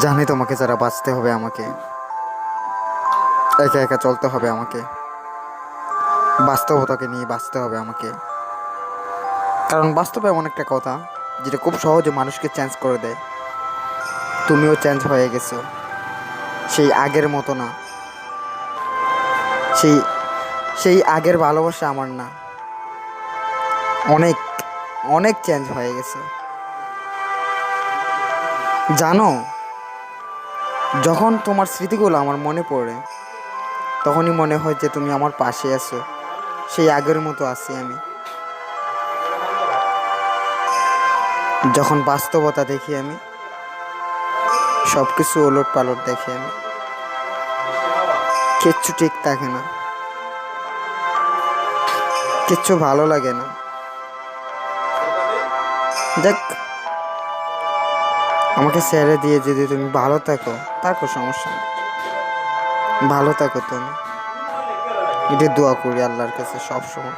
জানি তোমাকে যারা বাঁচতে হবে আমাকে, একা একা চলতে হবে আমাকে, বাস্তবতাকে নিয়ে বাঁচতে হবে আমাকে। কারণ বাস্তবে এমন একটা কথা যেটা খুব সহজে মানুষকে চেঞ্জ করে দেয়। তুমিও চেঞ্জ হয়ে গেছো, সেই আগের মতো না। সেই সেই আগের ভালোবাসা আমার না, অনেক অনেক চেঞ্জ হয়ে গেছে। জানো, যখন তোমার স্মৃতিগুলো আমার মনে পড়ে তখনই মনে হয় যে তুমি আমার পাশে আছো, সেই আগের মতো আছি আমি। যখন বাস্তবতা দেখি আমি, সব কিছু ওলট পালট দেখি আমি, কিচ্ছু ঠিক থাকে না, কিচ্ছু ভালো লাগে না। দেখ, আমাকে ছেড়ে দিয়ে যদি তুমি ভালো থাকো, থাকো, সমস্যা নেই, ভালো থাকো তুমি। এটি দোয়া করি আল্লাহর কাছে সব সময়।